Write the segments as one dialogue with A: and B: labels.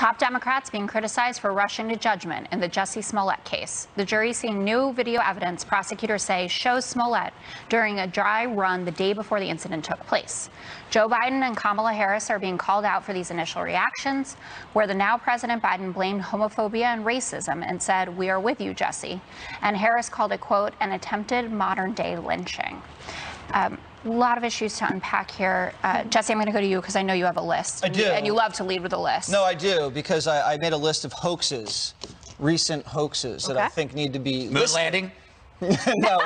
A: Top Democrats being criticized for rushing to judgment in the Jussie Smollett case. The jury seeing new video evidence prosecutors say shows Smollett during a dry run the day before the incident took place. Joe Biden and Kamala Harris are being called out for these initial reactions, where the now President Biden blamed homophobia and racism and said, "We are with you, Jussie." And Harris called it, quote, an attempted modern-day lynching. A lot of issues to unpack here. Jussie, I'm going to go to you because I know you have a list.
B: I do.
A: And you love to lead with a list.
B: No, I do, because I made a list of hoaxes, recent hoaxes that I think need to be...
C: Moon landing?
B: No,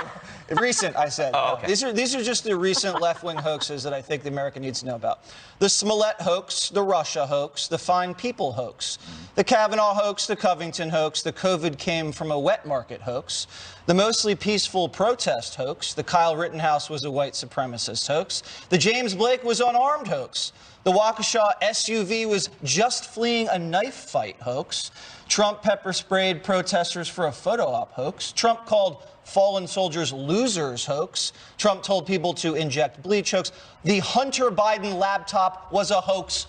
B: recent, I said.
C: Oh, okay.
B: These are just the recent left-wing hoaxes that I think the America needs to know about. The Smollett hoax, the Russia hoax, the Fine People hoax, the Kavanaugh hoax, the Covington hoax, the COVID came from a wet market hoax, the mostly peaceful protest hoax, the Kyle Rittenhouse was a white supremacist hoax, the James Blake was unarmed hoax, the Waukesha SUV was just fleeing a knife fight hoax, Trump pepper sprayed protesters for a photo op hoax, Trump called fallen soldiers losers hoax, Trump told people to inject bleach hoax, the Hunter Biden laptop was a hoax.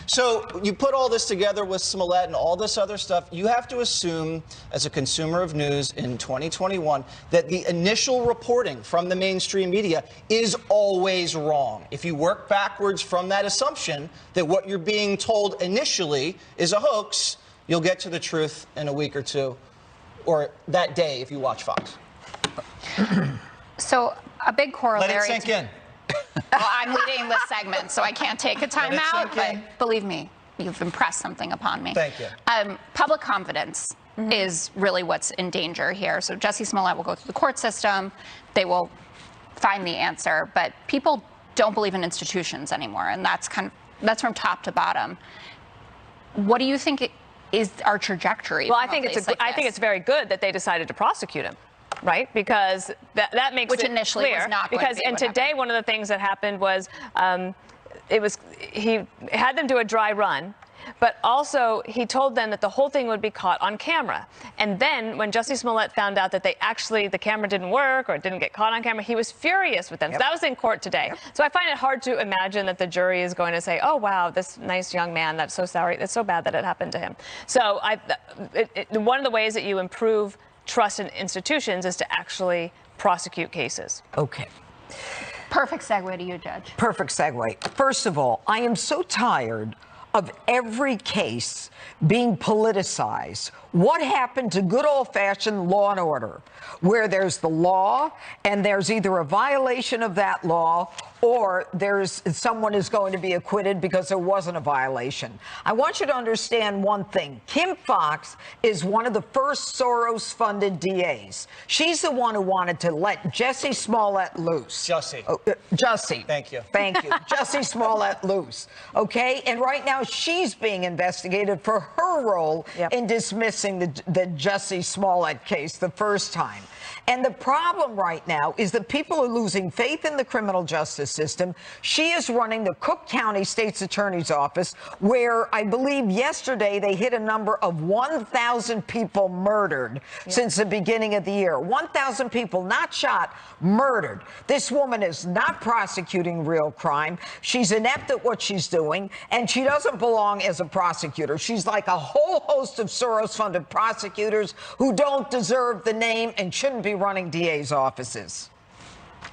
B: So you put all this together with Smollett and all this other stuff, you have to assume as a consumer of news in 2021 that the initial reporting from the mainstream media is always wrong. If you work backwards from that assumption that what you're being told initially is a hoax, you'll get to the truth in a week or two, or that day if you watch Fox.
A: So a big corollary.
B: Let it sink in.
A: Well, I'm leading this segment, so I can't take a timeout, but believe me, you've impressed something upon me.
B: Thank you.
A: Public confidence is really what's in danger here. So Jussie Smollett will go through the court system. They will find the answer, but people don't believe in institutions anymore, and that's from top to bottom. What do you think is our trajectory?
D: Well, I think it's very good that they decided to prosecute him, right? Because that makes
A: Which
D: it
A: initially
D: clear.
A: was not going
D: because
A: to be
D: and
A: what
D: today
A: happened.
D: One of the things that happened was he had them do a dry run. But also, he told them that the whole thing would be caught on camera. And then, when Jussie Smollett found out that the camera didn't work or it didn't get caught on camera, he was furious with them. So that was in court today. So I find it hard to imagine that the jury is going to say, oh, wow, this nice young man, that's so sorry. It's so bad that it happened to him. So one of the ways that you improve trust in institutions is to actually prosecute cases.
E: Okay.
A: Perfect segue to you, Judge.
E: Perfect segue. First of all, I am so tired of every case being politicized. What happened to good old-fashioned law and order, where there's the law and there's either a violation of that law or someone is going to be acquitted because there wasn't a violation? I want you to understand one thing. Kim Foxx is one of the first Soros-funded DAs. She's the one who wanted to let Jussie Smollett loose.
B: Jussie.
E: Jussie.
B: Thank you.
E: Thank you. Jussie Smollett loose. Okay? And right now she's being investigated for her role in dismissing the Jussie Smollett case the first time. And the problem right now is that people are losing faith in the criminal justice system. She is running the Cook County State's Attorney's Office, where I believe yesterday they hit a number of 1,000 people murdered since the beginning of the year. 1,000 people not shot, murdered. This woman is not prosecuting real crime. She's inept at what she's doing, and she doesn't belong as a prosecutor. She's like a whole host of Soros-funded prosecutors who don't deserve the name and shouldn't be running DA's offices.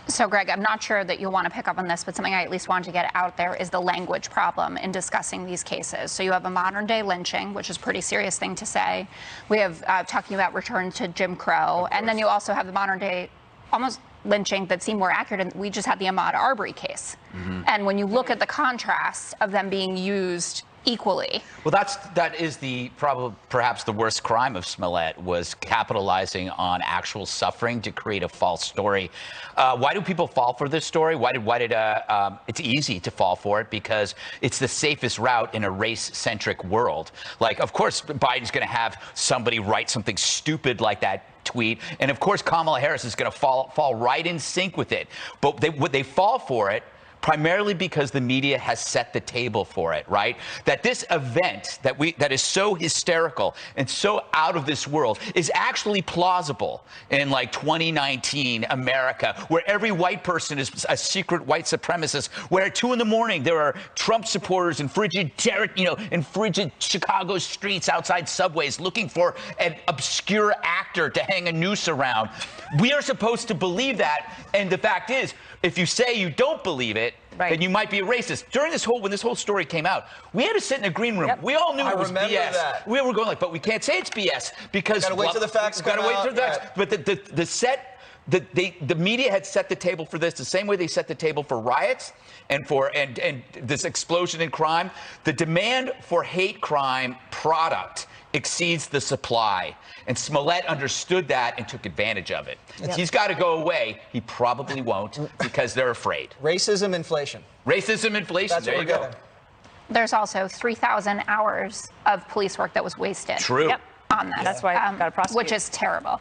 A: So, Greg, I'm not sure that you'll want to pick up on this, but something I at least wanted to get out there is the language problem in discussing these cases. So you have a modern-day lynching, which is a pretty serious thing to say. We have talking about return to Jim Crow. And then you also have the modern-day almost lynching that seemed more accurate. And we just had the Ahmaud Arbery case. And when you look at the contrast of them being used equally.
C: Well, that is perhaps the worst crime of Smollett, was capitalizing on actual suffering to create a false story. Why do people fall for this story? It's easy to fall for it because it's the safest route in a race-centric world. Like, of course, Biden's going to have somebody write something stupid like that tweet, and of course Kamala Harris is going to fall right in sync with it. But they fall for it primarily because the media has set the table for it, right? That this event that is so hysterical and so out of this world is actually plausible in like 2019 America, where every white person is a secret white supremacist, where at 2 a.m. there are Trump supporters in frigid Chicago streets outside subways looking for an obscure actor to hang a noose around. We are supposed to believe that, and the fact is, if you say you don't believe it, then you might be a racist. When this whole story came out, we had to sit in a green room. We all knew it was BS.
B: That.
C: We were going like, but we can't say it's BS because
B: gotta wait till the facts come out.
C: Wait till the facts. But the media had set the table for this the same way they set the table for riots and this explosion in crime. The demand for hate crime product exceeds the supply. And Smollett understood that and took advantage of it. He's got to go away. He probably won't because they're afraid.
B: Racism, inflation.
C: Racism, inflation.
B: That's
C: there
B: what
C: you
B: we're
C: go.
B: getting.
A: There's also 3,000 hours of police work that was wasted.
C: True.
A: On this.
D: That's why I've got to prosecute.
A: Which is terrible.